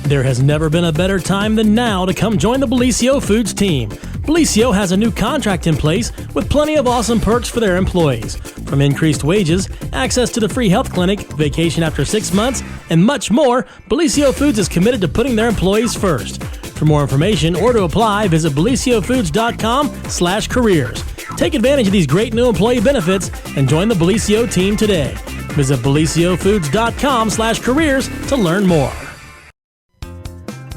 There has never been a better time than now to come join the Bellisio Foods team. Bellisio has a new contract in place with plenty of awesome perks for their employees. From increased wages, access to the free health clinic, vacation after 6 months, and much more, Bellisio Foods is committed to putting their employees first. For more information or to apply, visit BellisioFoods.com/careers. Take advantage of these great new employee benefits and join the Bellisio team today. Visit BellisioFoods.com/careers to learn more.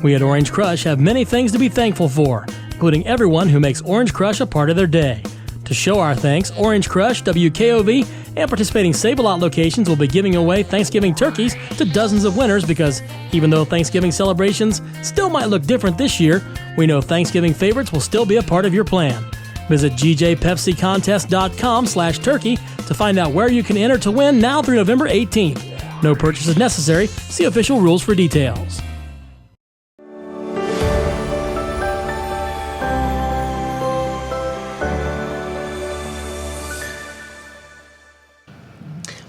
We at Orange Crush have many things to be thankful for, including everyone who makes Orange Crush a part of their day. To show our thanks, Orange Crush, WKOV, and participating Save-A-Lot locations will be giving away Thanksgiving turkeys to dozens of winners because even though Thanksgiving celebrations still might look different this year, we know Thanksgiving favorites will still be a part of your plan. Visit GJPepsiContest.com/turkey to find out where you can enter to win now through November 18th. No purchase is necessary. See official rules for details.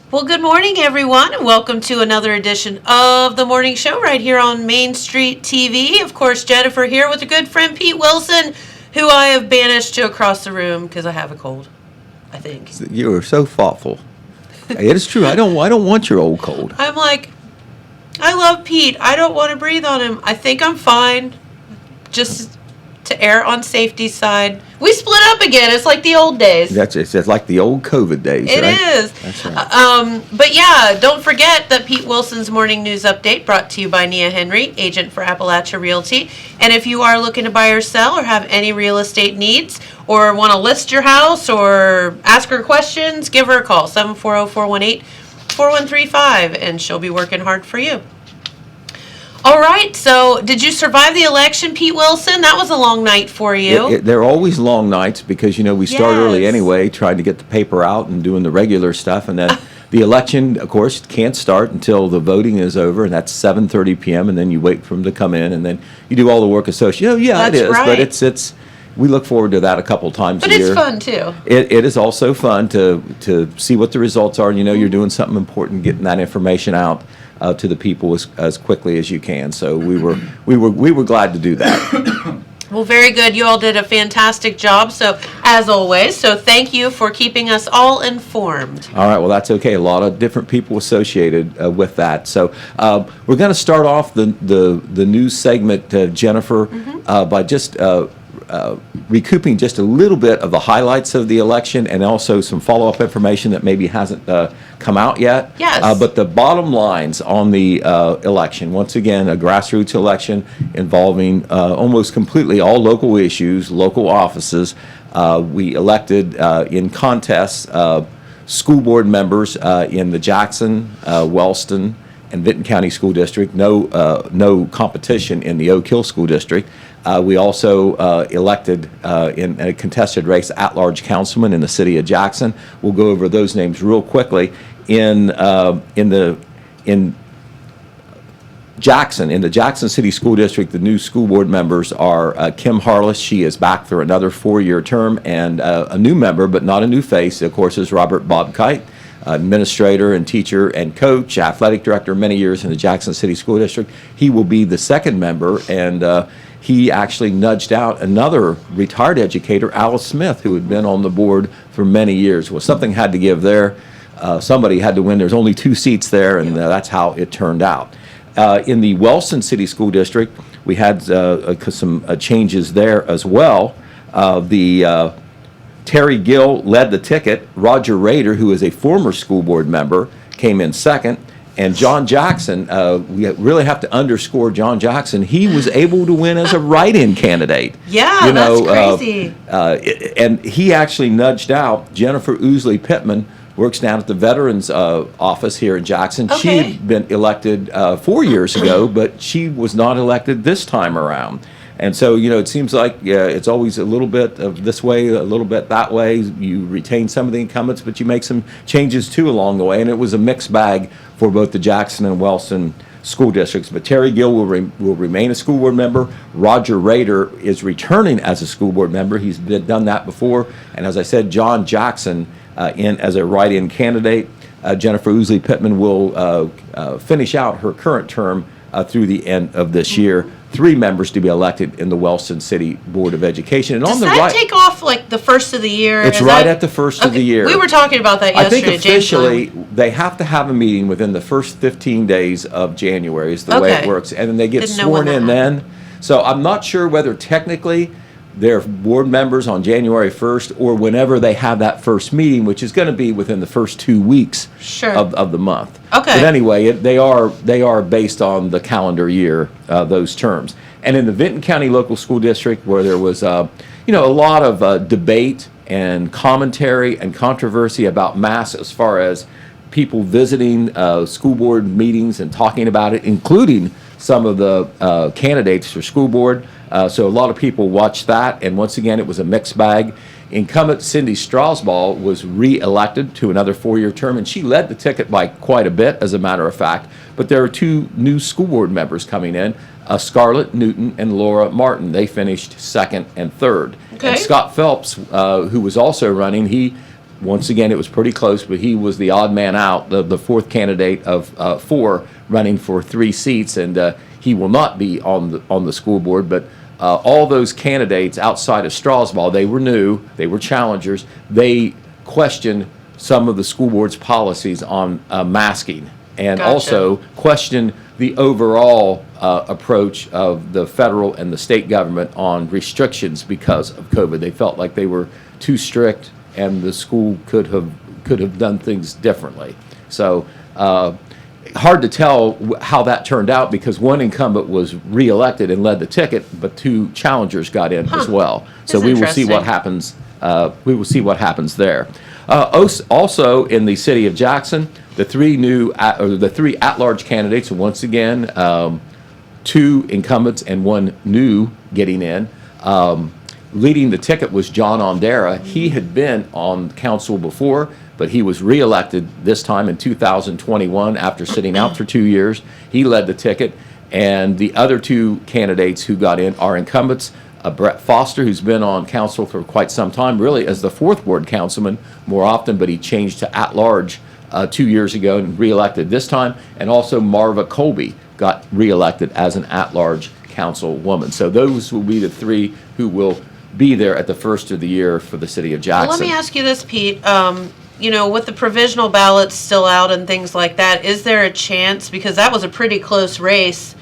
Well, good morning, everyone, and welcome to another edition of the morning show right here on Main Street TV. Of course, Jennifer here with a good friend, Pete Wilson, who I have banished to across the room because I have a cold, I think. You are so thoughtful. It is true. I don't want your old cold. I'm like, I love Pete. I don't want to breathe on him. I think I'm fine. Just to err on safety's side. We split up again. It's like the old days. It's like the old COVID days, It right? is. That's right. But yeah, don't forget that Pete Wilson's Morning News Update brought to you by Nia Henry, agent for Appalachia Realty. And if you are looking to buy or sell or have any real estate needs or want to list your house or ask her questions, give her a call, 740-418-4135, and she'll be working hard for you. All right, so did you survive the election, Pete Wilson? That was a long night for you. They're always long nights because, we start early anyway, trying to get the paper out and doing the regular stuff. And then the election, of course, can't start until the voting is over, and that's 7:30 p.m., and then you wait for them to come in, and then you do all the work associated. That's it is, right. but it's we look forward to that a couple times a year. But it's fun, too. It is also fun to see what the results are. You're doing something important, getting that information out to the people as quickly as you can. So we were glad to do that. Well, very good. You all did a fantastic job. So as always, so thank you for keeping us all informed. All right. Well, that's okay. A lot of different people associated with that. So we're going to start off the news segment, Jennifer, by just recouping just a little bit of the highlights of the election and also some follow-up information that maybe hasn't come out yet. Yes. But the bottom lines on the election, once again, a grassroots election involving almost completely all local issues, local offices. We elected in contests school board members in the Jackson, Wellston, and Vinton County School District. No competition in the Oak Hill School District. We also elected in a contested race at-large councilman in the city of Jackson. We'll go over those names real quickly. In Jackson, in the Jackson City School District, the new school board members are Kim Harless. She is back for another 4-year term, and a new member, but not a new face, of course, is Robert Bobkite. Administrator and teacher and coach, athletic director, many years in the Jackson City School District. He will be the second member, and he actually nudged out another retired educator, Alice Smith, who had been on the board for many years. Well, something had to give there. Somebody had to win. There's only 2 seats there, and that's how it turned out. In the Wellston City School District, we had some changes there as well. Terry Gill led the ticket. Roger Rader, who is a former school board member, came in second. And John Jackson, we really have to underscore John Jackson. He was able to win as a write-in candidate. Yeah, that's crazy. And he actually nudged out Jennifer Ousley Pittman, works down at the Veterans Office here in Jackson. Okay. She had been elected 4 years ago, but she was not elected this time around. And so, it seems like it's always a little bit of this way, a little bit that way. You retain some of the incumbents, but you make some changes, too, along the way. And it was a mixed bag for both the Jackson and Wellston school districts. But Terry Gill will remain a school board member. Roger Rader is returning as a school board member. He's done that before. And as I said, John Jackson in as a write-in candidate. Jennifer Ousley Pittman will finish out her current term through the end of this year. 3 members to be elected in the Wellston City Board of Education. And Does on the that right, take off like the first of the year? it's Is right that- at the first of the Okay, year. We were talking about that I yesterday. think James and I. officially they have to have a meeting within the first 15 days of January is the way it Okay. works, and then they get Didn't know when sworn that in happened. then. So I'm not sure whether technically they're board members on January 1st or whenever they have that first meeting, which is going to be within the first 2 weeks Sure. of the month. Okay. But anyway, they are based on the calendar year, those terms. And in the Vinton County Local School District, where there was a lot of debate and commentary and controversy about masks as far as people visiting school board meetings and talking about it, including some of the candidates for school board. So a lot of people watched that, and once again, it was a mixed bag. Incumbent Cindy Strasbaugh was re-elected to another 4-year term, and she led the ticket by quite a bit, as a matter of fact. But there are 2 new school board members coming in, Scarlett Newton and Laura Martin. They finished 2nd and 3rd. Okay. And Scott Phelps, who was also running, once again, it was pretty close, but he was the odd man out, the 4th candidate of 4 running for 3 seats, and he will not be on the school board. But all those candidates outside of Strasbaugh, they were new, they were challengers. They questioned some of the school board's policies on masking, and Gotcha. also questioned the overall approach of the federal and the state government on restrictions because of COVID. They felt like they were too strict, and the school could have done things differently. So hard to tell how that turned out, because one incumbent was reelected and led the ticket, but 2 challengers got in as well. So That's we will see what interesting. happens. We will see what happens there. Also in the city of Jackson, the 3 at-large candidates, and once again, 2 incumbents and 1 new getting in. Leading the ticket was John Ondera. He had been on council before, but he was reelected this time in 2021 after sitting out for 2 years. He led the ticket, and the other 2 candidates who got in are incumbents. Brett Foster, who's been on council for quite some time, really as the 4th ward councilman more often, but he changed to at-large 2 years ago and reelected this time. And also Marva Colby got reelected as an at-large councilwoman. So those will be the 3 who will be there at the first of the year for the city of Jackson. Well, let me ask you this, Pete. With the provisional ballots still out and things like that, is there a chance, because that was a pretty close race,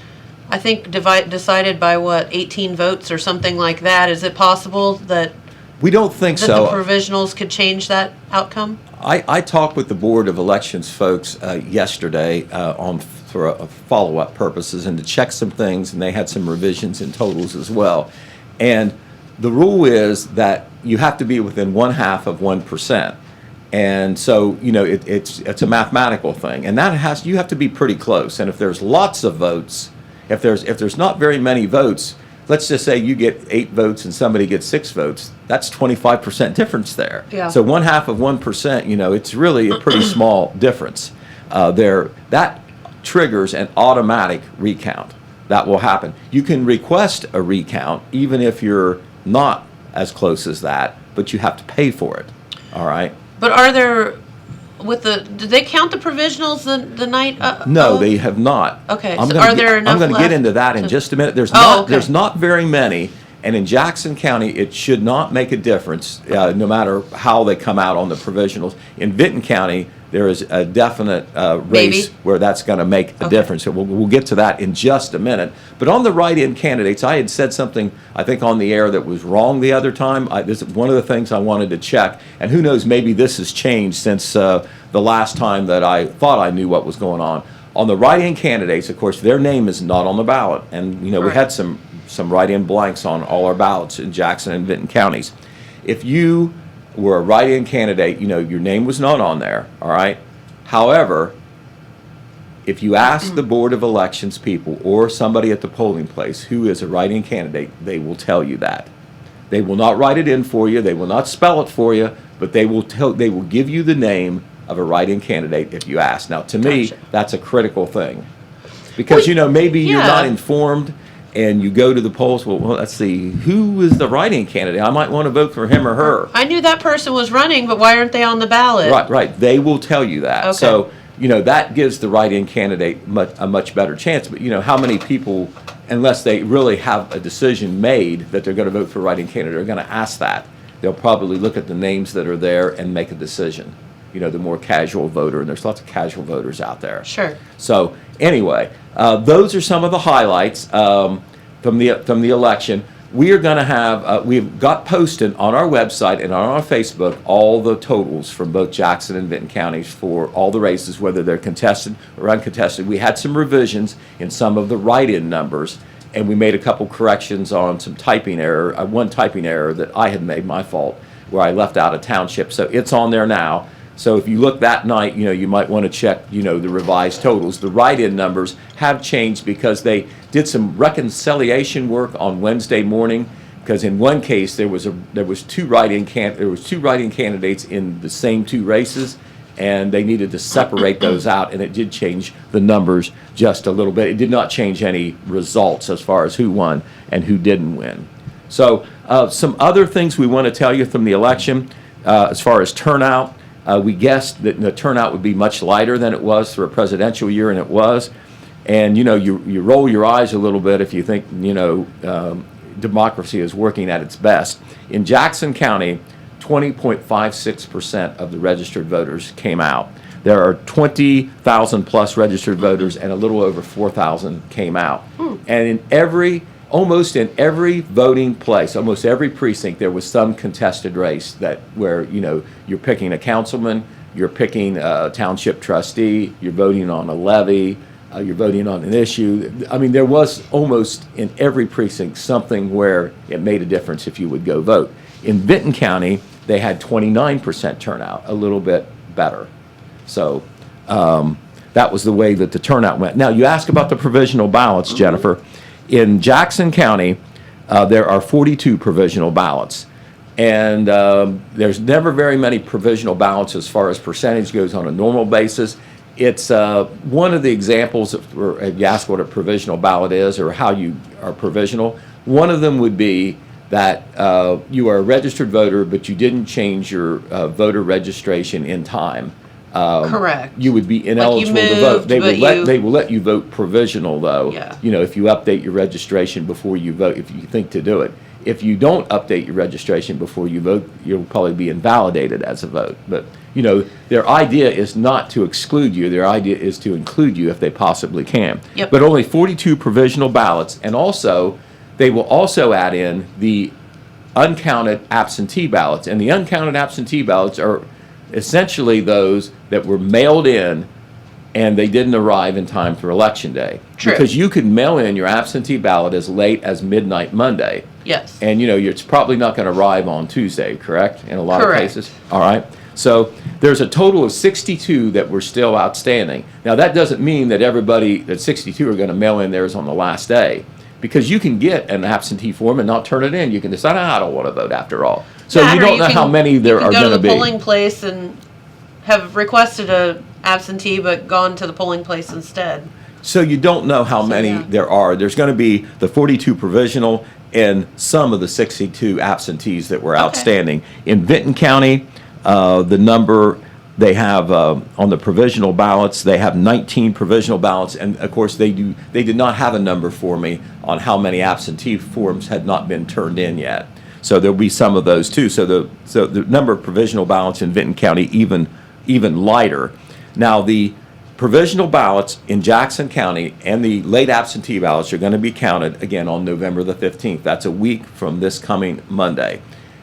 I think decided by 18 votes or something like that. Is it possible that We don't think the so. provisionals could change that outcome? I talked with the Board of Elections folks yesterday for follow-up purposes and to check some things, and they had some revisions and totals as well. And the rule is that you have to be within 1/2 of 1%. And so, it's a mathematical thing, and you have to be pretty close. And if there's lots of votes, if there's not very many votes, let's just say you get 8 votes and somebody gets 6 votes, that's 25% difference there. Yeah. So 1/2 of 1%, it's really a pretty small difference there. That triggers an automatic recount. That will happen. You can request a recount even if you're not as close as that, but you have to pay for it. All right. But are there, did they count the provisionals the night? No, they have not. Okay, I'm so gonna are there enough I'm going to get left into that in to- just a minute. There's okay. there's not very many, and in Jackson County, it should not make a difference, no matter how they come out on the provisionals. In Vinton County, there is a definite race Maybe. where that's going to make a Okay. difference. So we'll get to that in just a minute. But on the write-in candidates, I had said something, I think, on the air that was wrong the other time. This is one of the things I wanted to check, and who knows, maybe this has changed since the last time that I thought I knew what was going on. On the write-in candidates, of course, their name is not on the ballot, and we Right. had some write-in blanks on all our ballots in Jackson and Vinton counties. If you were a write-in candidate, your name was not on there, all right? However, if you ask the Board of Elections people or somebody at the polling place who is a write-in candidate, they will tell you that. They will not write it in for you, they will not spell it for you, but they will give you the name of a write-in candidate if you ask. Now, to me, Gotcha. that's a critical thing. Because, maybe you're yeah. not informed and you go to the polls, well, let's see, who is the write-in candidate? I might want to vote for him or her. I knew that person was running, but why aren't they on the ballot? Right. They will tell you that. Okay. So that gives the write-in candidate a much better chance. But, how many people, unless they really have a decision made that they're going to vote for a write-in candidate, are going to ask that? They'll probably look at the names that are there and make a decision. The more casual voter, and there's lots of casual voters out there. Sure. So anyway, those are some of the highlights from the election. We are going to have, we've got posted on our website and on our Facebook all the totals from both Jackson and Vinton counties for all the races, whether they're contested or uncontested. We had some revisions in some of the write-in numbers, and we made a couple corrections on some typing error, one typing error that I had made, my fault, where I left out a township. So it's on there now. So if you look that night, you might want to check, the revised totals. The write-in numbers have changed because they did some reconciliation work on Wednesday morning. Because in one case there was two write-in candidates in the same two races, and they needed to separate those out, and it did change the numbers just a little bit. It did not change any results as far as who won and who didn't win. So some other things we want to tell you from the election as far as turnout. We guessed that the turnout would be much lighter than it was for a presidential year, and it was. And, you roll your eyes a little bit if you think, democracy is working at its best. In Jackson County, 20.56% of the registered voters came out. There are 20,000 plus registered voters, and a little over 4,000 came out. And almost in every voting place, almost every precinct, there was some contested race where you're picking a councilman, you're picking a township trustee, you're voting on a levy, you're voting on an issue. I mean, there was almost in every precinct something where it made a difference if you would go vote. In Vinton County, they had 29% turnout, a little bit better. So that was the way that the turnout went. Now, you asked about the provisional ballots, Jennifer. In Jackson County, there are 42 provisional ballots, and there's never very many provisional ballots as far as percentage goes on a normal basis. It's one of the examples, if you ask what a provisional ballot is or how you are provisional, one of them would be that you are a registered voter, but you didn't change your voter registration in time. Correct. You would be ineligible to vote. They will let you vote provisional, though. Yeah. If you update your registration before you vote, if you think to do it. If you don't update your registration before you vote, you'll probably be invalidated as a vote. But their idea is not to exclude you. Their idea is to include you if they possibly can. Yep. But only 42 provisional ballots, and also they will also add in the uncounted absentee ballots, and the uncounted absentee ballots are essentially those that were mailed in and they didn't arrive in time for Election Day. True. Because you could mail in your absentee ballot as late as midnight Monday. Yes. And it's probably not going to arrive on Tuesday, correct? In a lot Correct. of cases. All right. So there's a total of 62 that were still outstanding. Now that doesn't mean that that 62 are going to mail in theirs on the last day. Because you can get an absentee form and not turn it in. You can decide, I don't want to vote after all. So you don't know how many there are going to be. You can go to the polling place and have requested a absentee but gone to the polling place instead. So you don't know how many there are. There's going to be the 42 provisional and some of the 62 absentees that were outstanding. In Vinton County, the number they have on the provisional ballots, they have 19 provisional ballots, and of course they did not have a number for me on how many absentee forms had not been turned in yet. So there'll be some of those too. So the number of provisional ballots in Vinton County even lighter. Now the provisional ballots in Jackson County and the late absentee ballots are going to be counted again on November the 15th. That's a week from this coming Monday.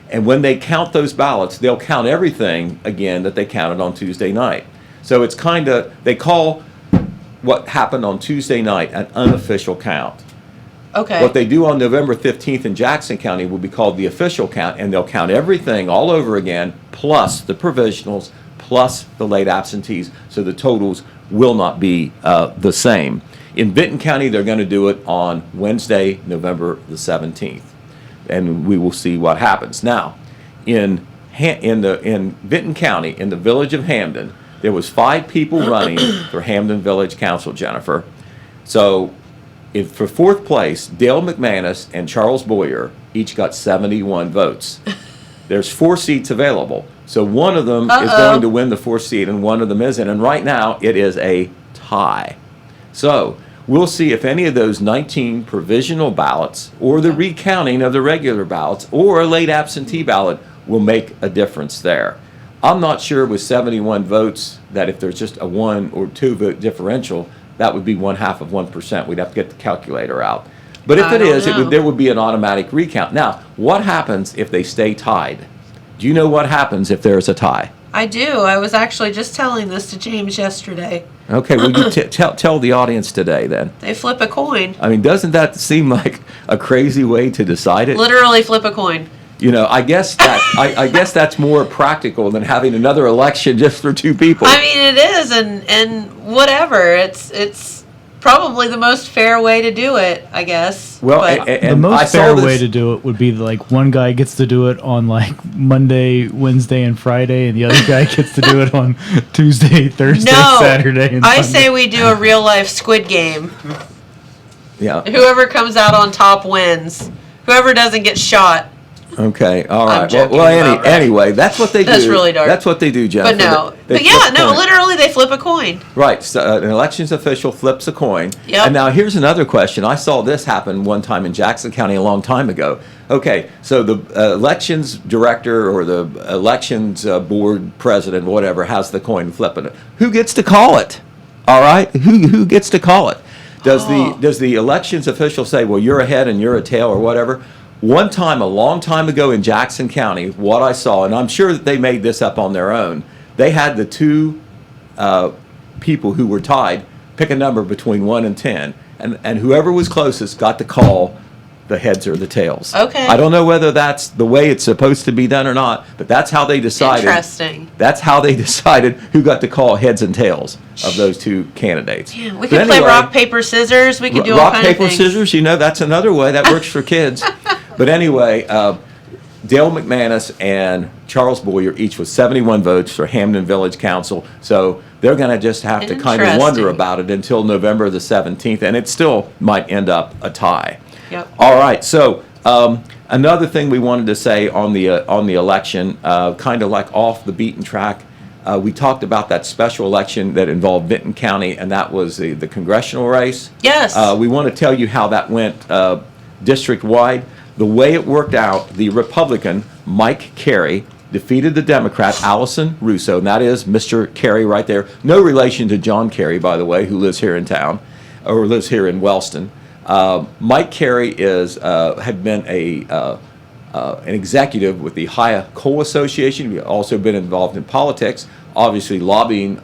And when they count those ballots, they'll count everything again that they counted on Tuesday night. So it's they call what happened on Tuesday night an unofficial count. Okay. What they do on November 15th in Jackson County will be called the official count, and they'll count everything all over again, plus the provisionals, plus the late absentees, so the totals will not be the same. In Vinton County, they're going to do it on Wednesday, November the 17th, and we will see what happens. Now, in Vinton County, in the village of Hamden, there was 5 people running for Hamden Village Council, Jennifer. So for fourth place, Dale McManus and Charles Boyer each got 71 votes. There's 4 seats available. So one of them is going to win the 4th seat, and one of them isn't. And right now, it is a tie. So we'll see if any of those 19 provisional ballots or the recounting of the regular ballots or a late absentee ballot will make a difference there. I'm not sure with 71 votes that if there's just a 1 or 2 vote differential, that would be 0.5%. We'd have to get the calculator out. But if it is, there would be an automatic recount. Now, what happens if they stay tied? Do you know what happens if there's a tie? I do. I was actually just telling this to James yesterday. Okay, well, you tell the audience today then. They flip a coin. I mean, doesn't that seem like a crazy way to decide it? Literally flip a coin. You know, I guess I guess that's more practical than having another election just for 2 people. I mean, it is, and whatever. It's probably the most fair way to do it, I guess. Well, But and The most I saw fair this- way to do it would be like one guy gets to do it on like Monday, Wednesday, and Friday, and the other guy gets to do it on Tuesday, Thursday, no, Saturday, and I Sunday. say we do a real life Squid Game. Yeah. Whoever comes out on top wins. Whoever doesn't get shot. Okay. All right. joking Well, about that. anyway, that's what they do. That's really dark. That's what they do, Jennifer. But no. They But yeah, flip a no, coin. literally they flip a coin. Right. So an elections official flips a coin. Yep. And now here's another question. I saw this happen one time in Jackson County a long time ago. Okay, so the elections director or the elections board president, whatever, has the coin flipping it. Who gets to call it? All right. Who gets to call it? Does the elections official say, well, you're a head and you're a tail or whatever? One time, a long time ago in Jackson County, what I saw, and I'm sure that they made this up on their own, they had the 2 people who were tied pick a number between 1 and 10, and whoever was closest got to call the heads or the tails. Okay. I don't know whether that's the way it's supposed to be done or not, but that's how they decided. Interesting. That's how they decided who got to call heads and tails of those 2 candidates. Yeah, we But could play anyway, rock, paper, scissors. We could do all rock, kinds of paper, things. scissors, that's another way. That works for kids. But anyway, Dale McManus and Charles Boyer each with 71 votes for Hamden Village Council. So they're going to just have to kind of wonder Interesting. about it until November the 17th, and it still might end up a tie. Yep. All right, so another thing we wanted to say on the election, kind of like off the beaten track, we talked about that special election that involved Vinton County, and that was the congressional race. Yes. We want to tell you how that went district-wide. The way it worked out, the Republican, Mike Carey, defeated the Democrat, Allison Russo, and that is Mr. Carey right there. No relation to John Kerry, by the way, who lives here in town, or lives here in Wellston. Mike Carey had been an executive with the Ohio Coal Association. He's also been involved in politics, obviously lobbying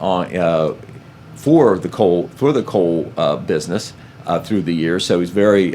for the coal business through the years. So he's very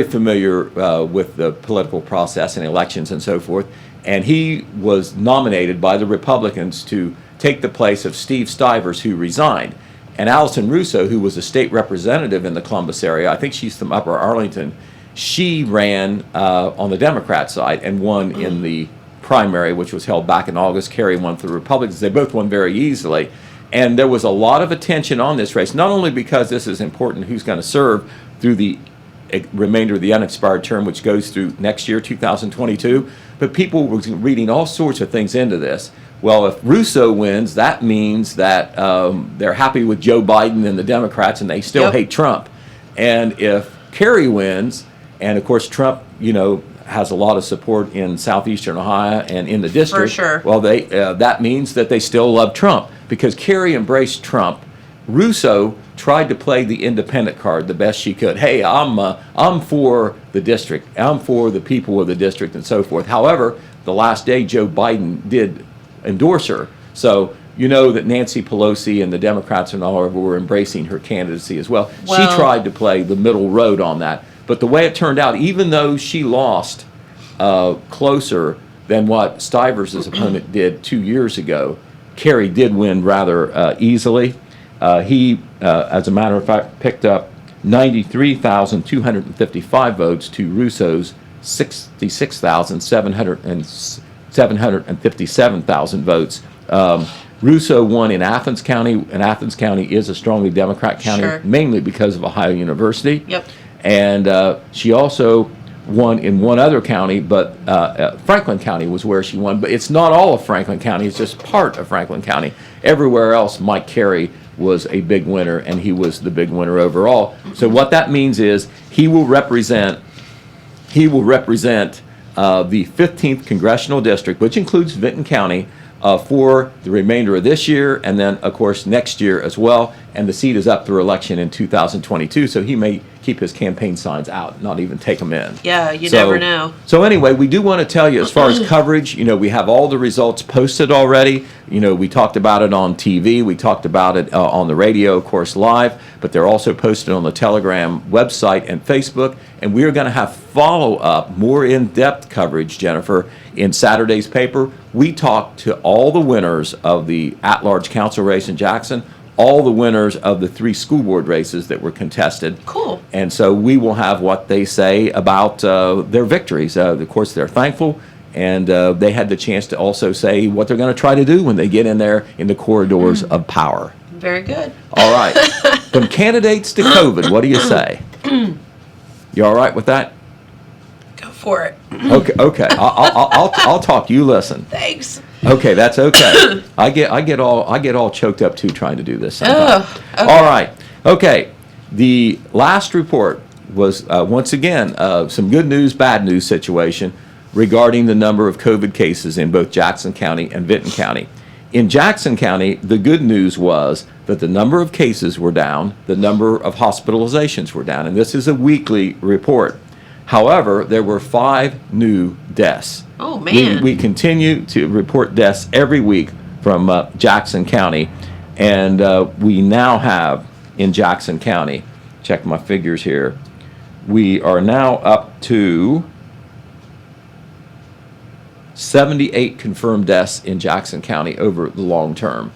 familiar with the political process and elections and so forth. And he was nominated by the Republicans to take the place of Steve Stivers, who resigned. And Allison Russo, who was a state representative in the Columbus area, I think she's from Upper Arlington, she ran on the Democrat side and won in the primary, which was held back in August. Kerry won for the Republicans. They both won very easily. And there was a lot of attention on this race, not only because this is important who's going to serve through the remainder of the unexpired term, which goes through next year, 2022, but people were reading all sorts of things into this. Well, if Russo wins, that means that they're happy with Joe Biden and the Democrats, and they still hate Trump. And if Kerry wins, and of course Trump, has a lot of support in southeastern Ohio and in the district. For sure. Well, that means that they still love Trump because Kerry embraced Trump. Russo tried to play the independent card the best she could. Hey, I'm for the district. I'm for the people of the district and so forth. However, the last day Joe Biden did endorse her. So you know that Nancy Pelosi and the Democrats and all over were embracing her candidacy as well. She tried to play the middle road on that. But the way it turned out, even though she lost closer than what Stivers' opponent did 2 years ago, Kerry did win rather easily. He, as a matter of fact, picked up 93,255 votes to Russo's 757,000 votes. Russo won in Athens County, and Athens County is a strongly Democrat county, Sure. mainly because of Ohio University. Yep. And she also won in one other county, but Franklin County was where she won. But it's not all of Franklin County, it's just part of Franklin County. Everywhere else, Mike Carey was a big winner, and he was the big winner overall. So what that means is he will represent the 15th Congressional District, which includes Vinton County, for the remainder of this year, and then, of course, next year as well. And the seat is up for election in 2022, so he may keep his campaign signs out, not even take them in. Yeah, you never know. So anyway, we do want to tell you, as far as coverage, we have all the results posted already. We talked about it on TV, we talked about it on the radio, of course, live, but they're also posted on the Telegram website and Facebook. And we are going to have follow-up, more in-depth coverage, Jennifer, in Saturday's paper. We talked to all the winners of the at-large council race in Jackson, all the winners of the 3 school board races that were contested. Cool. And so we will have what they say about their victories. Of course, they're thankful, and they had the chance to also say what they're going to try to do when they get in there in the corridors of power. Very good. All right. From candidates to COVID, what do you say? You all right with that? Go for it. Okay. I'll talk. You listen. Thanks. Okay, that's okay. I get all choked up too trying to do this sometimes. Okay. All right. Okay. The last report was once again some good news, bad news situation regarding the number of COVID cases in both Jackson County and Vinton County. In Jackson County, the good news was that the number of cases were down, the number of hospitalizations were down, and this is a weekly report. However, there were 5 new deaths. Oh, man. We continue to report deaths every week from Jackson County, and we now have in Jackson County, check my figures here, we are now up to 78 confirmed deaths in Jackson County over the long term.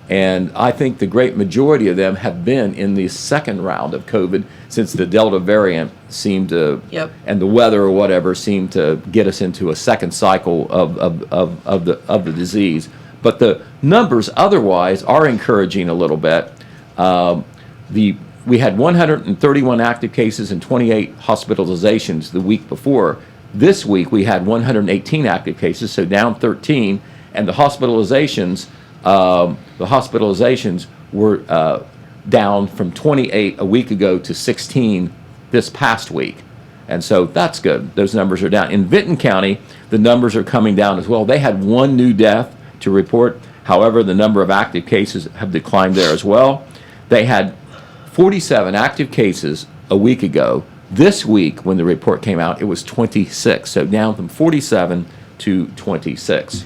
And I think the great majority of them have been in the second round of COVID, since the Delta variant seemed to, and the weather or whatever seemed to get us into a second cycle of the disease. But the numbers otherwise are encouraging a little bit. We had 131 active cases and 28 hospitalizations the week before. This week we had 118 active cases, so down 13, and the hospitalizations were down from 28 a week ago to 16 this past week. And so that's good. Those numbers are down. In Vinton County, the numbers are coming down as well. They had 1 new death to report. However, the number of active cases have declined there as well. They had 47 active cases a week ago. This week, when the report came out, it was 26, so down from 47 to 26.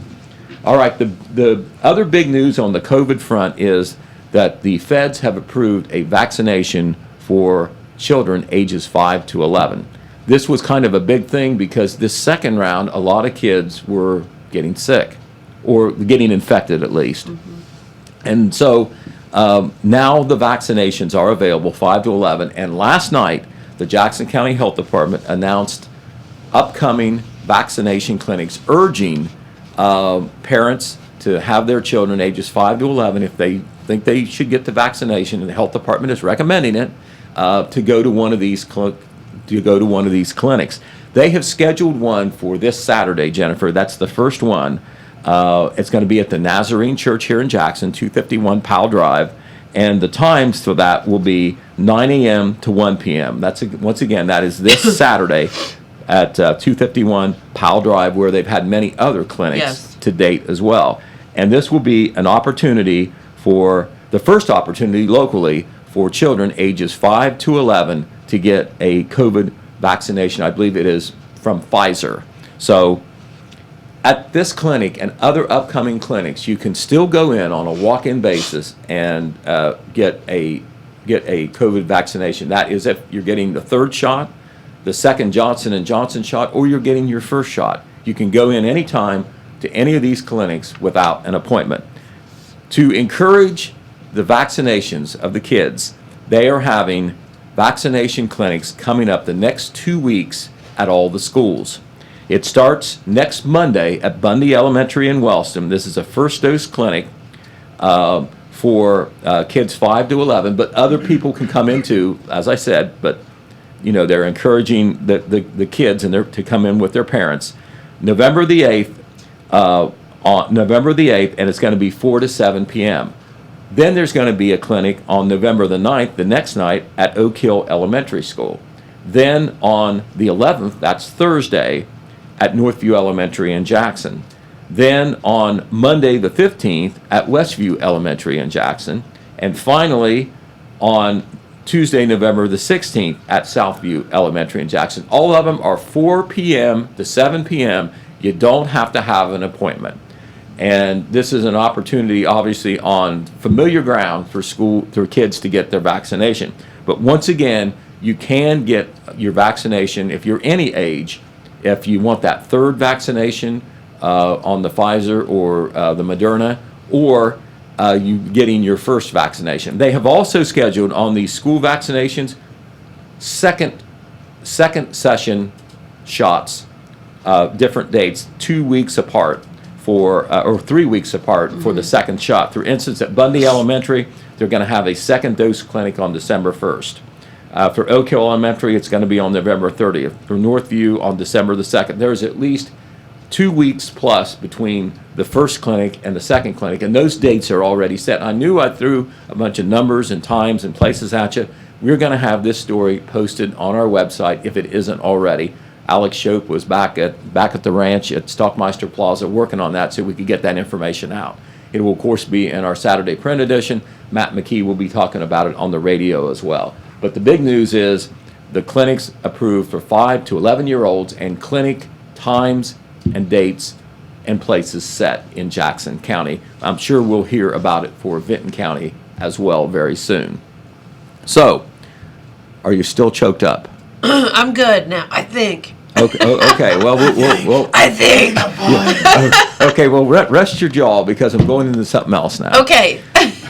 All right, the other big news on the COVID front is that the feds have approved a vaccination for children ages 5 to 11. This was kind of a big thing because this second round, a lot of kids were getting sick, or getting infected at least. And so now the vaccinations are available, 5 to 11, and last night, the Jackson County Health Department announced upcoming vaccination clinics, urging parents to have their children ages 5 to 11, if they think they should get the vaccination, and the health department is recommending it, to go to one of these clinics. They have scheduled one for this Saturday, Jennifer. That's the first one. It's going to be at the Nazarene Church here in Jackson, 251 Powell Drive. And the times for that will be 9 a.m. to 1 p.m. Once again, that is this Saturday at 251 Powell Drive, where they've had many other clinics to date as well. And this will be an opportunity the first opportunity locally for children ages 5 to 11 to get a COVID vaccination. I believe it is from Pfizer. So at this clinic and other upcoming clinics, you can still go in on a walk-in basis and get a COVID vaccination. That is if you're getting the 3rd shot, the 2nd Johnson & Johnson shot, or you're getting your 1st shot. You can go in anytime to any of these clinics without an appointment. To encourage the vaccinations of the kids, they are having vaccination clinics coming up the next 2 weeks at all the schools. It starts next Monday at Bundy Elementary in Wellston. This is a first dose clinic for kids 5 to 11, but other people can come into, as I said, but they're encouraging the kids to come in with their parents. November the 8th, on November the 8th, and it's going to be 4 to 7 p.m. Then there's going to be a clinic on November the 9th, the next night, at Oak Hill Elementary School. Then on the 11th, that's Thursday, at Northview Elementary in Jackson. Then on Monday the 15th, at Westview Elementary in Jackson. And finally, on Tuesday, November the 16th, at Southview Elementary in Jackson. All of them are 4 p.m. to 7 p.m. You don't have to have an appointment. And this is an opportunity, obviously, on familiar ground for kids to get their vaccination. But once again, you can get your vaccination if you're any age. If you want that third vaccination on the Pfizer or the Moderna, or you getting your first vaccination. They have also scheduled on these school vaccinations second session shots, different dates, 2 weeks apart or 3 weeks apart for the second shot. For instance, at Bundy Elementary, they're going to have a second dose clinic on December 1st. For Oak Hill Elementary, it's going to be on November 30th. For Northview, on December the 2nd. There's at least 2 weeks plus between the first clinic and the second clinic, and those dates are already set. I knew I threw a bunch of numbers and times and places at you. We're going to have this story posted on our website if it isn't already. Alex Shope was back at the ranch at Stockmeister Plaza working on that so we could get that information out. It will, of course, be in our Saturday print edition. Matt McKee will be talking about it on the radio as well. But the big news is the clinic's approved for 5 to 11-year-olds, and clinic times and dates and places set in Jackson County. I'm sure we'll hear about it for Vinton County as well very soon. So, are you still choked up? I'm good now, I think. Okay. Well, we'll I think. okay. Well, rest your jaw because I'm going into something else now. Okay.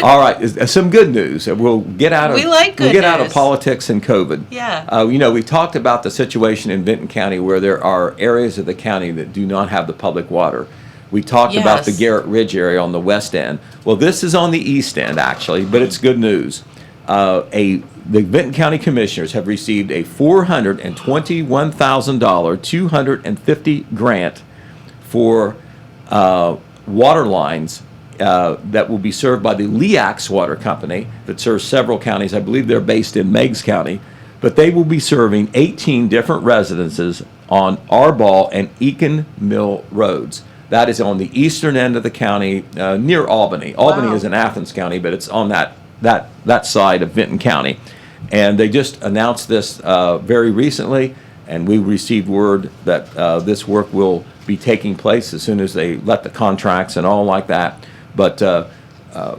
All right. Some good news. We'll get out of out of politics and COVID. Yeah. We talked about the situation in Vinton County where there are areas of the county that do not have the public water. We talked about the Garrett Ridge area on the west end. Well, this is on the east end actually, but it's good news. The Vinton County Commissioners have received a $421,000 250 grant for water lines that will be served by the Leax Water Company that serves several counties. I believe they're based in Meigs County, but they will be serving 18 different residences on Arball and Eakin Mill roads. That is on the eastern end of the county, near Albany. Albany is in Athens County, but it's on that side of Vinton County. And they just announced this very recently, and we received word that this work will be taking place as soon as they let the contracts and all like that. But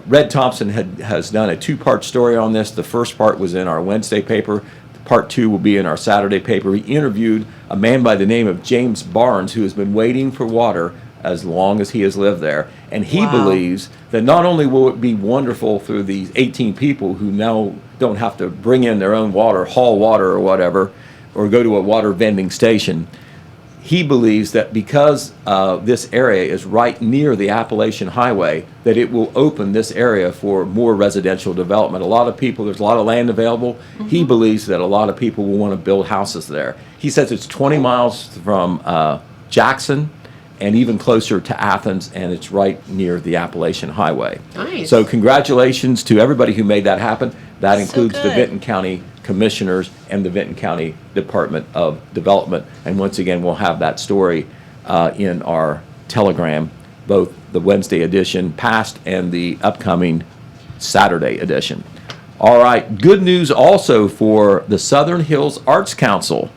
Red Thompson has done a two-part story on this. The first part was in our Wednesday paper. Part 2 will be in our Saturday paper. He interviewed a man by the name of James Barnes who has been waiting for water as long as he has lived there. And he believes that not only will it be wonderful for these 18 people who now don't have to bring in their own water, haul water or whatever, or go to a water vending station, he believes that because this area is right near the Appalachian Highway, that it will open this area for more residential development. There's a lot of land available. Mm-hmm. He believes that a lot of people will want to build houses there. He says it's 20 miles from Jackson, and even closer to Athens, and it's right near the Appalachian Highway. Nice. So congratulations to everybody who made that happen. That includes the good. Vinton County Commissioners and the Vinton County Department of Development. And once again, we'll have that story in our Telegram, both the Wednesday edition past and the upcoming Saturday edition. All right, good news also for the Southern Hills Arts Council.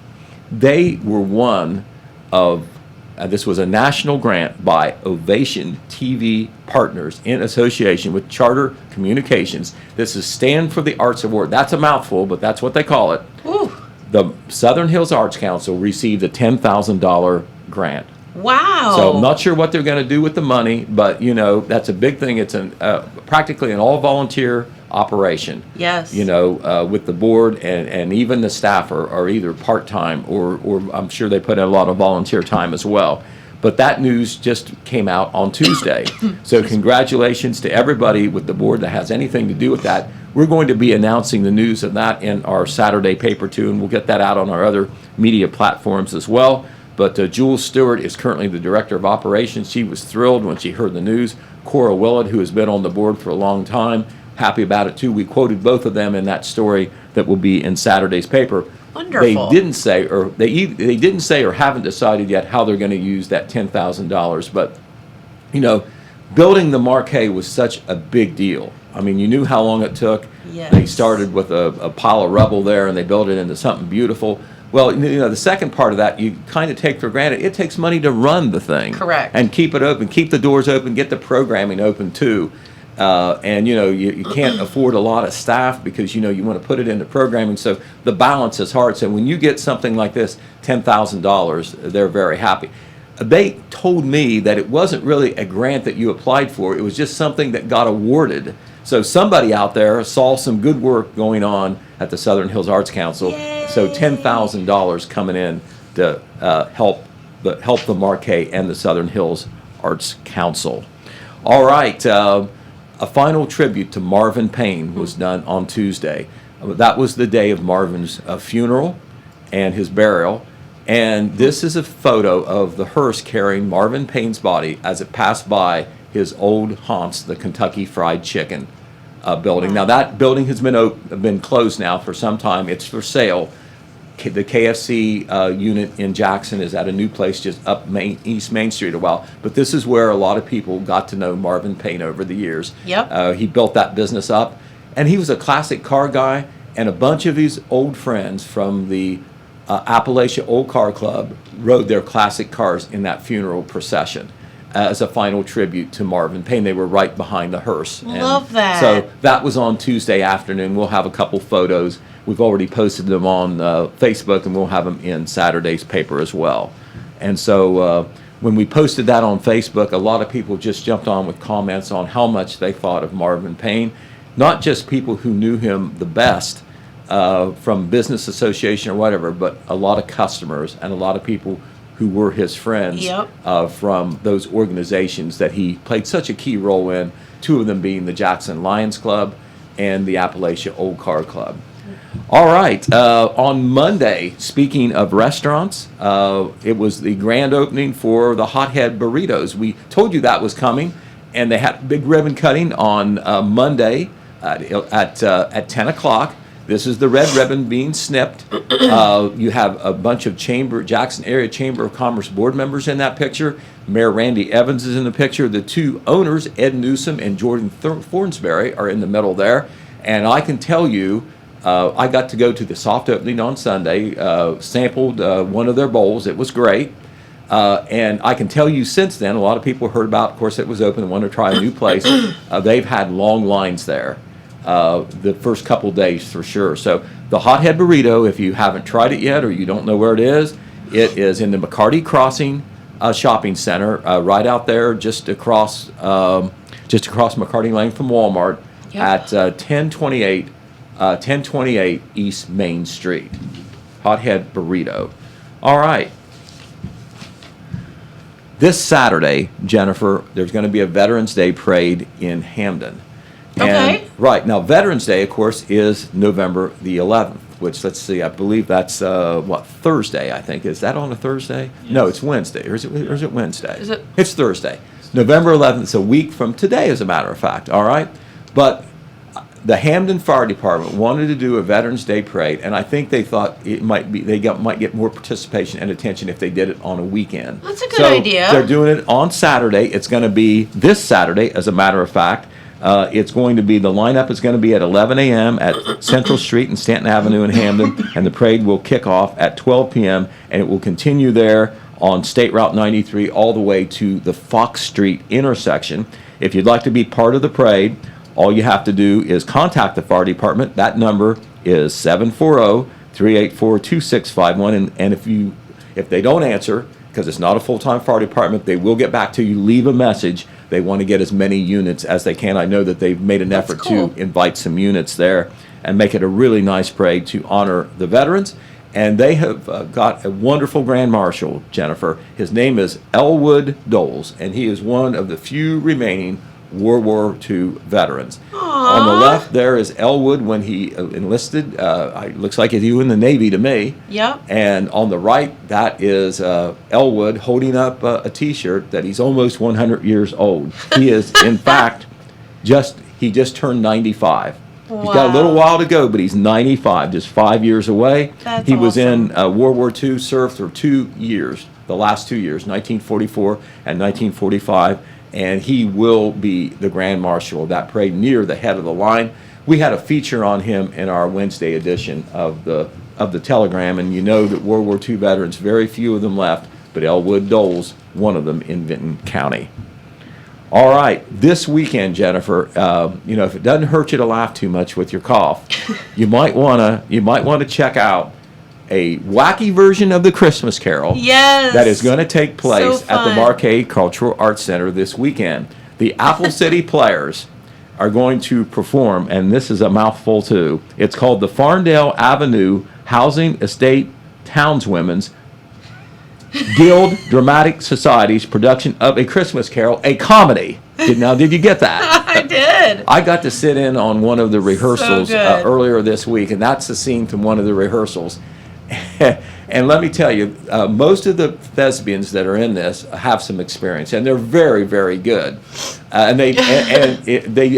They were one of this was a national grant by Ovation TV Partners in association with Charter Communications. This is Stand for the Arts Award. That's a mouthful, but that's what they call it. Ooh. The Southern Hills Arts Council received a $10,000 grant. Wow. So I'm not sure what they're going to do with the money, but that's a big thing. It's practically an all-volunteer operation. Yes. With the board and even the staff are either part-time or I'm sure they put in a lot of volunteer time as well. But that news just came out on Tuesday. So congratulations to everybody with the board that has anything to do with that. We're going to be announcing the news of that in our Saturday paper too, and we'll get that out on our other media platforms as well. But Jules Stewart is currently the Director of Operations. She was thrilled when she heard the news. Cora Willett, who has been on the board for a long time, happy about it too. We quoted both of them in that story that will be in Saturday's paper. Wonderful. They didn't say, or they didn't say, or haven't decided yet how they're going to use that $10,000. But you know, building the Marquee was such a big deal. I mean, you knew how long it took. Yes. They started with a pile of rubble there, and they built it into something beautiful. Well, you know, the second part of that you kind of take for granted. It takes money to run the thing. Correct. And keep it open, keep the doors open, get the programming open too. And you know, you can't afford a lot of staff because you know you want to put it into programming. So the balance is hard. So when you get something like this, $10,000, they're very happy. They told me that it wasn't really a grant that you applied for. It was just something that got awarded. So somebody out there saw some good work going on at the Southern Hills Arts Council. Yay. So $10,000 coming in to help the Marquee and the Southern Hills Arts Council. All right, a final tribute to Marvin Payne was done on Tuesday. That was the day of Marvin's funeral and his burial. And this is a photo of the hearse carrying Marvin Payne's body as it passed by his old haunts, the Kentucky Fried Chicken building. Now that building has been closed now for some time. It's for sale. The KFC unit in Jackson is at a new place just up East Main Street a while. But this is where a lot of people got to know Marvin Payne over the years. Yep. He built that business up. And he was a classic car guy. And a bunch of his old friends from the Appalachia Old Car Club rode their classic cars in that funeral procession as a final tribute to Marvin Payne. They were right behind the hearse. Love that. So that was on Tuesday afternoon. We'll have a couple photos. We've already posted them on Facebook, and we'll have them in Saturday's paper as well. And so when we posted that on Facebook, a lot of people just jumped on with comments on how much they thought of Marvin Payne. Not just people who knew him the best from business association or whatever, but a lot of customers and a lot of people who were his friends. Yep. From those organizations that he played such a key role in, two of them being the Jackson Lions Club and the Appalachia Old Car Club. All right, on Monday, speaking of restaurants, it was the grand opening for the Hothead Burritos. We told you that was coming, and they had a big ribbon cutting on Monday at 10 o'clock. This is the red ribbon being snipped. You have a bunch of Jackson Area Chamber of Commerce board members in that picture. Mayor Randy Evans is in the picture. The two owners, Ed Newsom and Jordan Thornsberry, are in the middle there. And I can tell you, I got to go to the soft opening on Sunday, sampled one of their bowls. It was great. And I can tell you since then, a lot of people heard about, of course, it was open and wanted to try a new place. They've had long lines there. The first couple days for sure. So the Hothead Burrito, if you haven't tried it yet or you don't know where it is in the McCarty Crossing shopping center, right out there, just across McCarty Lane from Walmart. Yep. At 1028 East Main Street. Hothead Burrito. All right. This Saturday, Jennifer, there's going to be a Veterans Day parade in Hamden. Okay. Right. Now, Veterans Day, of course, is November the 11th, which, let's see, I believe that's, Thursday, I think. Is that on a Thursday? Yes. No, it's Wednesday. Or is it Wednesday? Is it? It's Thursday. November 11th. It's a week from today, as a matter of fact. All right? But the Hamden Fire Department wanted to do a Veterans Day parade, and I think they thought they might get more participation and attention if they did it on a weekend. That's a good idea. They're doing it on Saturday. It's going to be this Saturday, as a matter of fact. The lineup is going to be at 11 a.m. at Central Street and Stanton Avenue in Hamden, and the parade will kick off at 12 p.m., and it will continue there on State Route 93 all the way to the Fox Street intersection. If you'd like to be part of the parade, all you have to do is contact the fire department. That number is 740-384-2651, and if they don't answer, because it's not a full-time fire department, they will get back to you. Leave a message. They want to get as many units as they can. I know that they've made an effort to invite some units there and make it a really nice parade to honor the veterans. And they have got a wonderful Grand Marshal, Jennifer. His name is Elwood Doles, and he is one of the few remaining World War II veterans. On the left there is Elwood when he enlisted. Looks like he was in the Navy to me. Yep. And on the right, that is Elwood holding up a T-shirt that he's almost 100 years old. He is, in fact, he just turned 95. Wow. He's got a little while to go, but he's 95, just 5 years away. That's He was in awesome. World War II, served for 2 years, the last 2 years, 1944 and 1945. And he will be the Grand Marshal of that parade near the head of the line. We had a feature on him in our Wednesday edition of the Telegram, and you know that World War II veterans, very few of them left, but Elwood Doles, one of them in Vinton County. All right, this weekend, Jennifer, if it doesn't hurt you to laugh too much with your cough, you might wanna check out a wacky version of the Christmas Carol. Yes. That is going to take place So at the fun. Marquet Cultural Arts Center this weekend. The Apple City Players are going to perform, and this is a mouthful too. It's called the Farndale Avenue Housing Estate Townswomen's Guild Dramatic Society's production of A Christmas Carol, a comedy. Did you get that? I did. I got to sit in on one of the rehearsals good. earlier this week, and that's the scene from one of the rehearsals. And let me tell you, most of the thespians that are in this have some experience, and they're very, very good. And they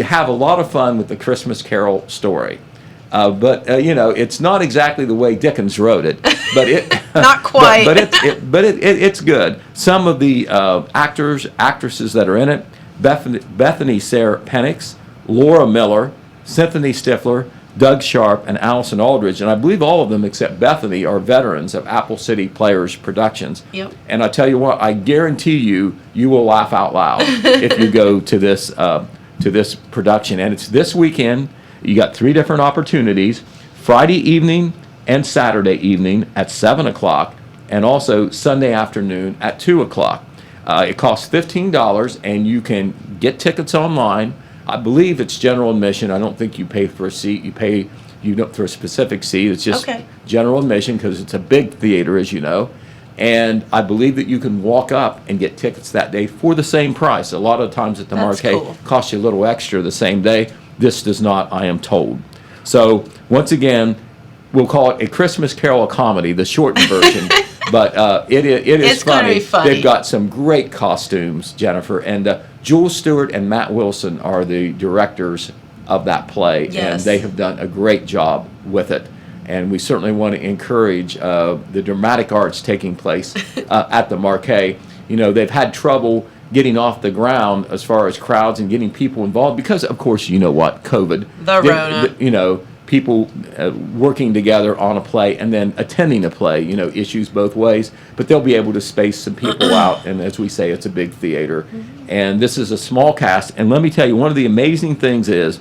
have a lot of fun with the Christmas Carol story. But it's not exactly the way Dickens wrote it. But it Not quite. but it's good. Some of the actresses that are in it: Bethany Sarah Penix, Laura Miller, Cynthia Stifler, Doug Sharp, and Allison Aldridge, and I believe all of them except Bethany are veterans of Apple City Players Productions. Yep. And I tell you what, I guarantee you will laugh out loud if you go to this production. And it's this weekend. You got 3 different opportunities: Friday evening and Saturday evening at 7 o'clock, and also Sunday afternoon at 2 o'clock. It costs $15, and you can get tickets online. I believe it's general admission. I don't think you pay for a seat. You pay for a specific seat. It's just Okay. general admission because it's a big theater, as you know. And I believe that you can walk up and get tickets that day for the same price. A lot of times at the That's Marquet, cool. costs you a little extra the same day. This does not, I am told. So once again, we'll call it A Christmas Carol, a comedy, the shortened version. But it is It's gonna funny. be funny. They've got some great costumes, Jennifer, and Jules Stewart and Matt Wilson are the directors of that play, and Yes. they have done a great job with it. And we certainly want to encourage the dramatic arts taking place at the Marquet. They've had trouble getting off the ground as far as crowds and getting people involved because, of course, you know what, COVID. The Rona. People working together on a play and then attending a play, issues both ways. But they'll be able to space some people out, and as we say, it's a big theater. And this is a small cast, and let me tell you, one of the amazing things is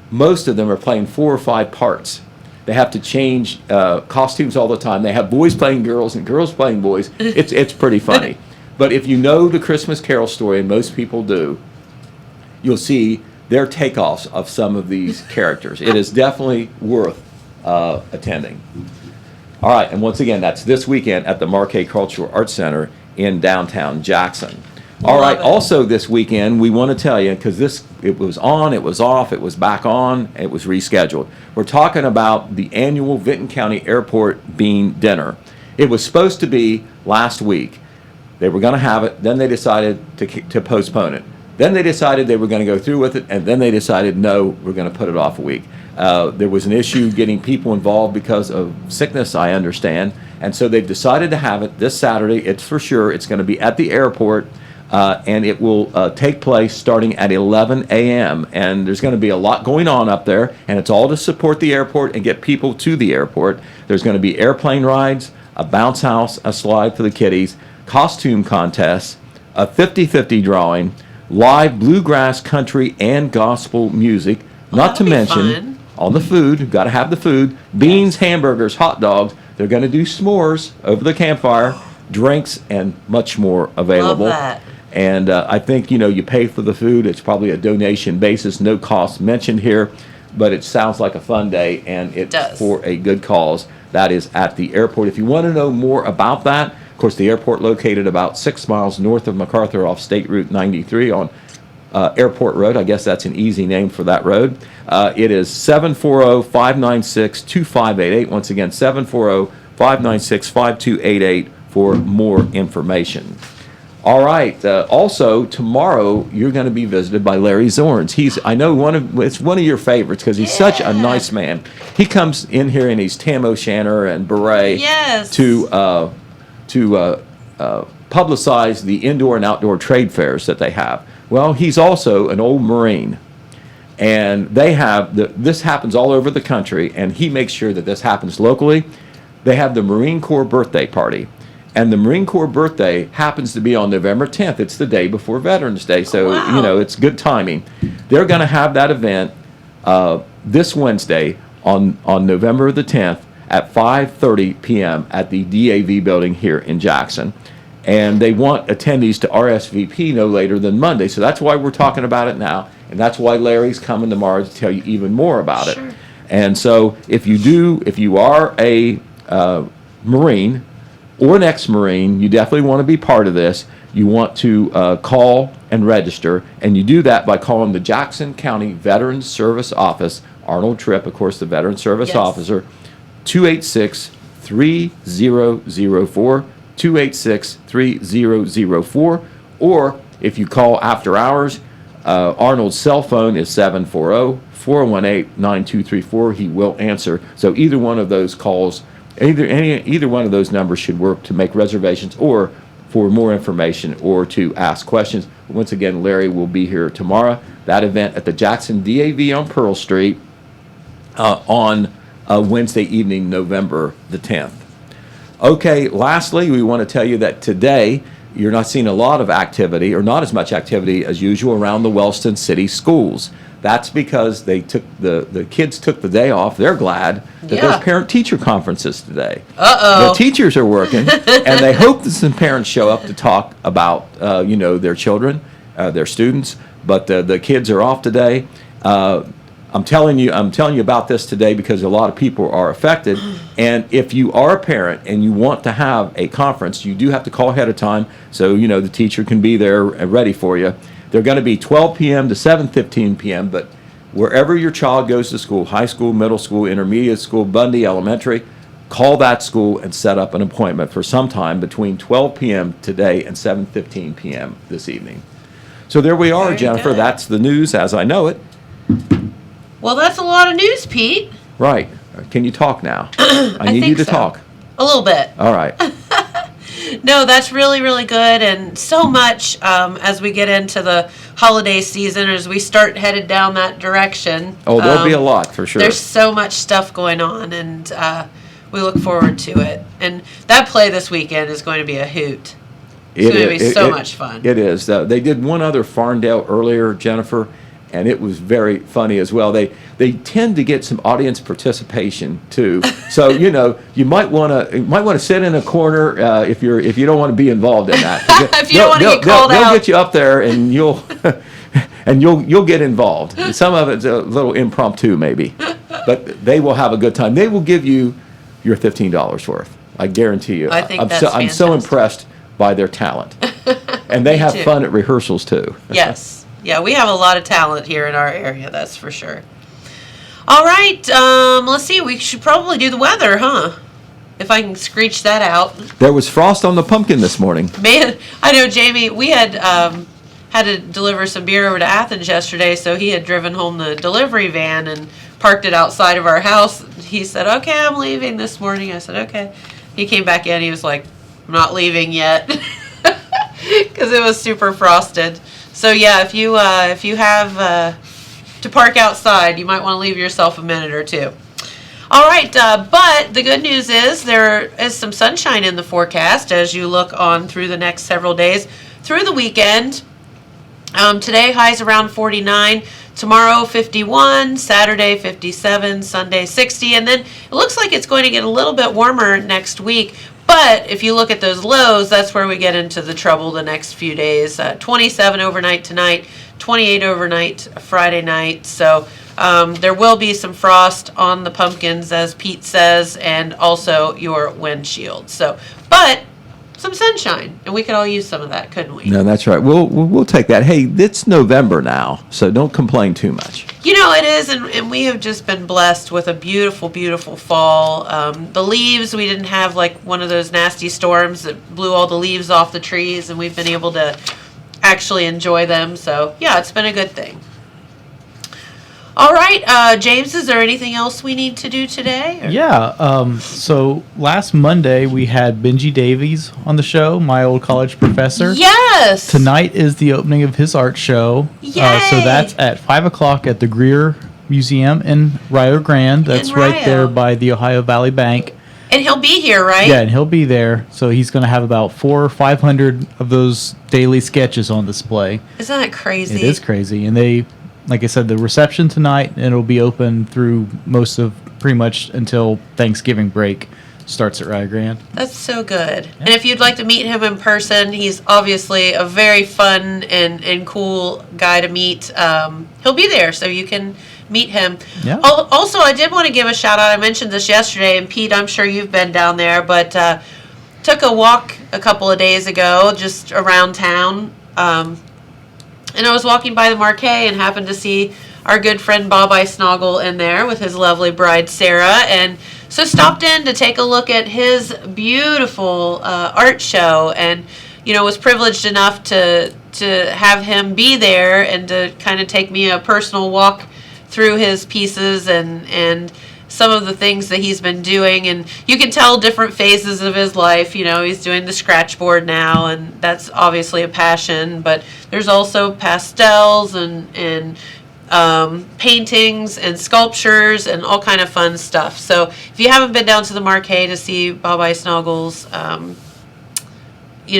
most of them are playing 4 or 5 parts. They have to change costumes all the time. They have boys playing girls and girls playing boys. It's pretty funny. But if you know the Christmas Carol story, and most people do, you'll see their takeoffs of some of these characters. It is definitely worth attending. All right, and once again, that's this weekend at the Marquet Cultural Arts Center in downtown Jackson. All right, Love it. also this weekend, we want to tell you, because it was on, it was off, it was back on, it was rescheduled. We're talking about the annual Vinton County Airport Bean Dinner. It was supposed to be last week. They were going to have it, then they decided to postpone it. Then they decided they were going to go through with it, and then they decided, no, we're going to put it off a week. There was an issue getting people involved because of sickness, I understand, and so they've decided to have it this Saturday. It's for sure. It's going to be at the airport, and it will take place starting at 11 a.m., and there's going to be a lot going on up there, and it's all to support the airport and get people to the airport. There's going to be airplane rides, a bounce house, a slide for the kiddies, costume contests, a 50-50 drawing, live bluegrass, country, and gospel music, not to that'll be mention fun. all the food. You've got to have the food, beans, hamburgers, hot dogs. They're going to do s'mores over the campfire, drinks, and much more available. Love that. And I think, you pay for the food. It's probably a donation basis, no cost mentioned here. but it sounds like a fun day, and it's does. for a good cause. That is at the airport. If you want to know more about that, of course, the airport located about 6 miles north of MacArthur off State Route 93 on Airport Road. I guess that's an easy name for that road. It is 740-596-2588. Once again, 740-596-5288 for more information. All right. Also, tomorrow you're going to be visited by Larry Zorns. I know it's one of your favorites because he's such a nice man. He comes in here and he's Tam O'Shanter and beret to publicize the indoor and outdoor trade fairs that they have. Well, he's also an old Marine, and they have this happens all over the country, and he makes sure that this happens locally. They have the Marine Corps birthday party. And the Marine Corps birthday happens to be on November 10th. It's the day before Veterans Day, so it's good timing. They're going to have that event this Wednesday on November the 10th at 5:30 p.m. at the DAV building here in Jackson. And they want attendees to RSVP no later than Monday, so that's why we're talking about it now, and that's why Larry's coming tomorrow to tell you even more about it. And so if you are a Marine or an ex-Marine, you definitely want to be part of this. You want to call and register, and you do that by calling the Jackson County Veterans Service Office, Arnold Tripp, of course, the Veterans Service Officer, 286-3004, 286-3004, or if you call after hours, Arnold's cell phone is 740-418-9234. He will answer. So either one of those calls, either one of those numbers should work to make reservations or for more information or to ask questions. Once again, Larry will be here tomorrow. That event at the Jackson DAV on Pearl Street on Wednesday evening, November the 10th. Okay, lastly, we want to tell you that today you're not seeing a lot of activity, or not as much activity as usual, around the Wellston City schools. That's because they took the kids took the day off. They're glad that there's parent-teacher conferences today. The teachers are working, and they hope that some parents show up to talk about their children, their students. But the kids are off today. I'm telling you about this today because a lot of people are affected. And if you are a parent and you want to have a conference, you do have to call ahead of time so the teacher can be there ready for you. They're going to be 12 p.m. to 7:15 p.m., but wherever your child goes to school, high school, middle school, intermediate school, Bundy Elementary, call that school and set up an appointment for sometime between 12 p.m. today and 7:15 p.m. this evening. So there we are, Very Jennifer. good. That's the news as I know it. Well, that's a lot of news, Pete. Right. Can you talk now? I need you to so. talk. A little bit. All right. No, that's really, really good. And so much as we get into the holiday season, as we start headed down that direction. Oh, there'll be a lot for sure. There's so much stuff going on, and we look forward to it. And that play this weekend is going to be a hoot. It's going to be so much fun. It is. They did one other Farndale earlier, Jennifer, and it was very funny as well. They tend to get some audience participation too. So you might want to sit in a corner if you don't want to be involved in that. If you don't want to get called out, they'll get you up there and you'll get involved. Some of it's a little impromptu maybe, but they will have a good time. They will give you your $15 worth. I guarantee you. I think I'm so impressed by their talent, and they have fun at rehearsals too. Yes. Yeah, we have a lot of talent here in our area, that's for sure. All right, let's see. We should probably do the weather, huh? If I can screech that out. There was frost on the pumpkin this morning. Man, I know, Jamie, we had to deliver some beer over to Athens yesterday, so he had driven home the delivery van and parked it outside of our house. He said, okay, I'm leaving this morning. I said, okay. He came back in, he was like, I'm not leaving yet, because it was super frosted. So yeah, if you have to park outside, you might want to leave yourself a minute or two. All right, but the good news is there is some sunshine in the forecast as you look on through the next several days through the weekend. Today highs around 49, tomorrow 51, Saturday 57, Sunday 60, and then it looks like it's going to get a little bit warmer next week. But if you look at those lows, that's where we get into the trouble the next few days. 27 overnight tonight, 28 overnight Friday night. So There will be some frost on the pumpkins, as Pete says, and also your windshield. So, but some sunshine, and we could all use some of that, couldn't we? No, that's right. We'll take that. Hey, it's November now, so don't complain too much. You know, it is, and we have just been blessed with a beautiful, beautiful fall. The leaves, we didn't have like one of those nasty storms that blew all the leaves off the trees, and we've been able to actually enjoy them. So, yeah, it's been a good thing. All right, James, is there anything else we need to do today? Or? Yeah. So last Monday we had Benji Davies on the show, my old college professor. Yes. Tonight is the opening of his art show. Yay. So that's at 5 o'clock at the Greer Museum in Rio Grande. That's right Rio. there by the Ohio Valley Bank. And he'll be here, right? Yeah, and he'll be there. So he's going to have about 400 or 500 of those daily sketches on display. Isn't that crazy? It is crazy. And they, like I said, the reception tonight, and it'll be open through most of pretty much until Thanksgiving break starts at Rio Grande. That's so good. Yeah. And if you'd like to meet him in person, he's obviously a very fun and cool guy to meet. He'll be there, so you can meet him. Yeah. Also, I did want to give a shout out. I mentioned this yesterday, and Pete, I'm sure you've been down there, but took a walk a couple of days ago just around town. And I was walking by the marquee and happened to see our good friend Bob Eisnoggle in there with his lovely bride Sarah, and so stopped in to take a look at his beautiful art show, and was privileged enough to have him be there and to kind of take me a personal walk through his pieces and some of the things that he's been doing, and you can tell different phases of his life. He's doing the scratch board now, and that's obviously a passion, but there's also pastels and paintings and sculptures and all kind of fun stuff. So if you haven't been down to the marquee to see Bob Eisnoggle's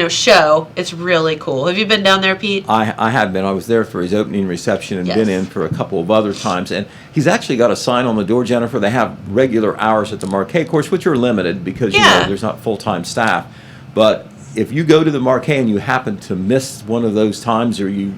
show, it's really cool. Have you been down there, Pete? I have been. I was there for his opening reception and Yes. been in for a couple of other times. And he's actually got a sign on the door, Jennifer. They have regular hours at the marquee, of course, which are limited because there's not full-time staff. But if you go to the marquee and you happen to miss one of those times, or you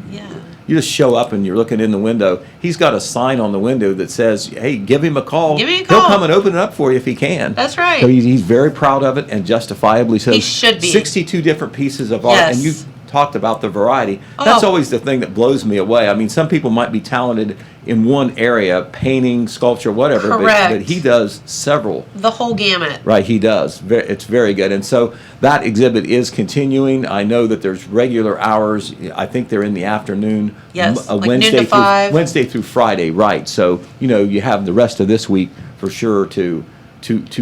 just show up and you're looking in the window, he's got a sign on the window that says, hey, give him a call. Give me a call. He'll come and open it up for you if he can. That's right. So he's very proud of it, and justifiably so. He should be. 62 different pieces of art. Yes. And you talked about the variety. That's always the thing that blows me away. I mean, some people might be talented in one area, painting, sculpture, whatever, but he does several. The whole gamut. Right, he does. It's very good. And so that exhibit is continuing. I know that there's regular hours. I think they're in the afternoon. Yes, like noon to 5. Wednesday through Friday, right. So, you have the rest of this week for sure to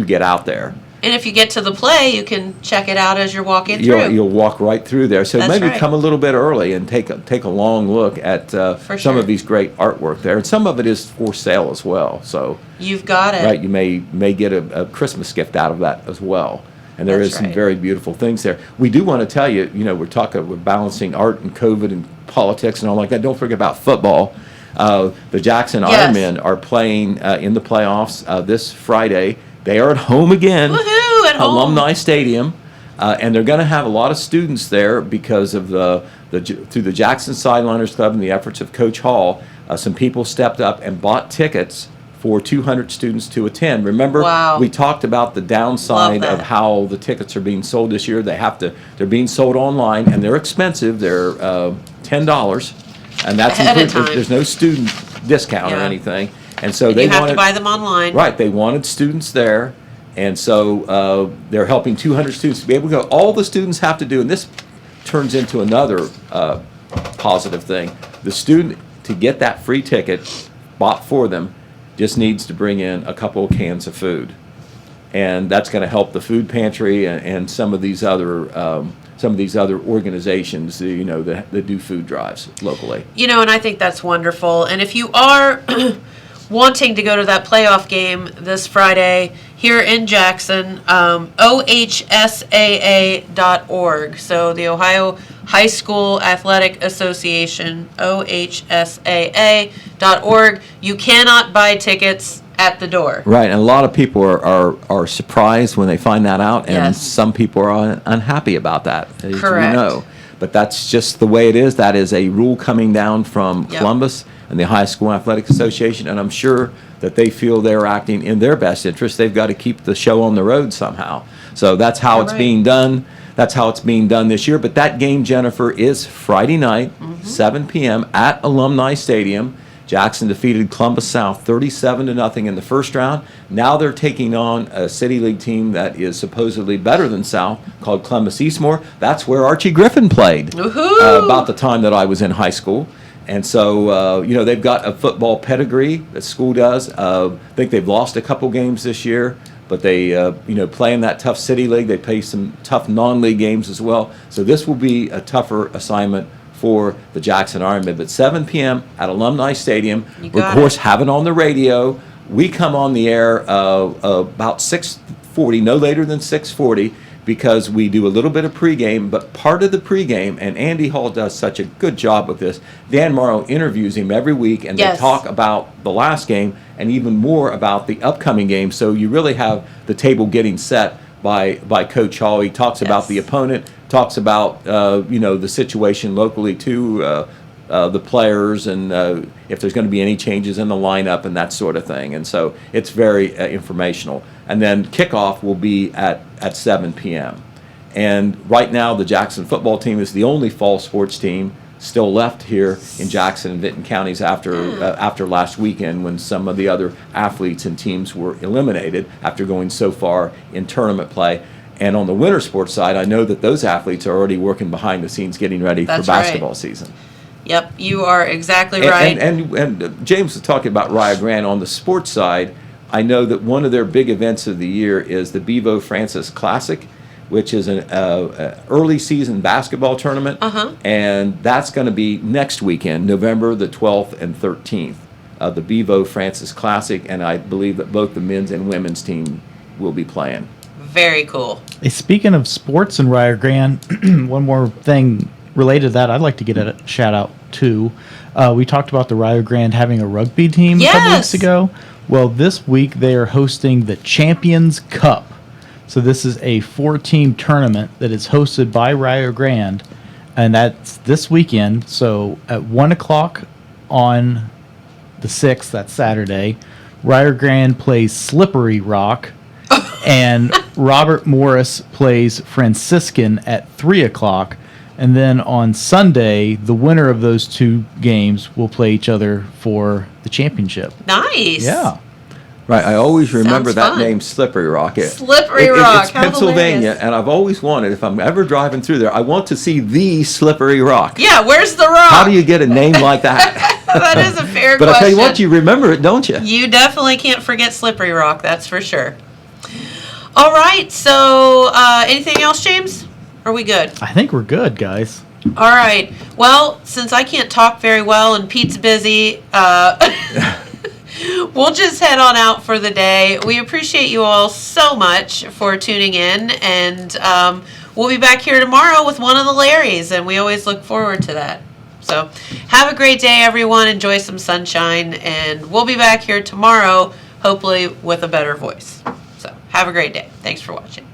get out there. And if you get to the play, you can check it out as you're walking through. You'll walk right through there. So That's maybe right. come a little bit early and take a long look at some of these great artwork there. And some of it is for sale as well. So you've got it. Right, you may get a Christmas gift out of that as well. And there is some very beautiful things there. We do want to tell you, we're balancing art and COVID and politics and all like that. Don't forget about football. The Jackson Ironmen are playing in the playoffs this Friday. They are at home again. Woohoo, at home. Alumni Stadium. And they're going to have a lot of students there because of through the Jackson Sideliners Club and the efforts of Coach Hall. Some people stepped up and bought tickets for 200 students to attend. Remember, we talked about the downside of how the tickets are being sold this year. They're being sold online, and they're expensive. They're $10, and that's included. There's no student discount or anything. And so you have to buy them online. Right, they wanted students there, and so they're helping 200 students to be able to go. All the students have to do, and this turns into another positive thing. The student, to get that free ticket bought for them, just needs to bring in a couple of cans of food, and that's going to help the food pantry and some of these other organizations, that do food drives locally. And I think that's wonderful. And if you are wanting to go to that playoff game this Friday here in Jackson, ohsaa.org. So the Ohio High School Athletic Association, ohsaa.org. You cannot buy tickets at the door. Right, and a lot of people are surprised when they find that out, and some people are unhappy about that, as Correct. we know. But that's just the way it is. That is a rule coming down from Columbus. and the High School Athletic Association, and I'm sure that they feel they're acting in their best interest. They've got to keep the show on the road somehow. So that's how it's being done. That's how it's being done this year. But that game, Jennifer, is Friday night, 7 p.m. at Alumni Stadium. Jackson defeated Columbus South 37-0 in the first round. Now they're taking on a City League team that is supposedly better than South, called Columbus Eastmore. That's where Archie Griffin played about the time that I was in high school. And so, they've got a football pedigree that school does. I think they've lost a couple games this year, but they, play in that tough City League. They play some tough non-league games as well. So this will be a tougher assignment for the Jackson Ironmen. But 7 p.m. at Alumni Stadium. We, of course, have it on the radio. We come on the air about 6:40, no later than 6:40, because we do a little bit of pregame. But part of the pregame, and Andy Hall does such a good job with this, Dan Morrow interviews him every week, and they talk about the last game and even more about the upcoming game. So you really have the table getting set by Coach Hall. He talks about the opponent, talks about the situation locally too, the players, and if there's going to be any changes in the lineup and that sort of thing. And so it's very informational. And then kickoff will be at 7 p.m. And right now the Jackson football team is the only fall sports team still left here in Jackson and Vinton counties after last weekend, when some of the other athletes and teams were eliminated after going so far in tournament play. And on the winter sports side, I know that those athletes are already working behind the scenes getting ready for basketball season. Yep, you are exactly right. And James was talking about Rio Grande. On the sports side, I know that one of their big events of the year is the Bevo Francis Classic, which is an early season basketball tournament. And that's going to be next weekend, November the 12th and 13th, the Bevo Francis Classic. And I believe that both the men's and women's team will be playing. Very cool. Hey, speaking of sports in Rio Grande, one more thing related to that I'd like to get a shout out to. We talked about the Rio Grande having a rugby team a couple weeks ago. Well, this week they are hosting the Champions Cup. So this is a 4-team tournament that is hosted by Rio Grande, and that's this weekend. So at 1 o'clock on the 6th, that's Saturday, Rio Grande plays Slippery Rock, and Robert Morris plays Franciscan at 3 o'clock. And then on Sunday, the winner of those two games will play each other for the championship. Nice. Yeah. Right, I always remember Sounds that fun. name, Slippery Rock. Slippery Rock, It's how Pennsylvania, hilarious. and I've always wanted, if I'm ever driving through there, I want to see the Slippery Rock. Yeah, where's the rock? How do you get a name like that? That is a fair But question. I tell you what, you remember it, don't you? You definitely can't forget Slippery Rock, that's for sure. All right, so anything else, James? Are we good? I think we're good, guys. All right. Well, since I can't talk very well and Pete's busy, we'll just head on out for the day. We appreciate you all so much for tuning in, and we'll be back here tomorrow with one of the Larrys, and we always look forward to that. So have a great day, everyone. Enjoy some sunshine, and we'll be back here tomorrow, hopefully with a better voice. So have a great day. Thanks for watching.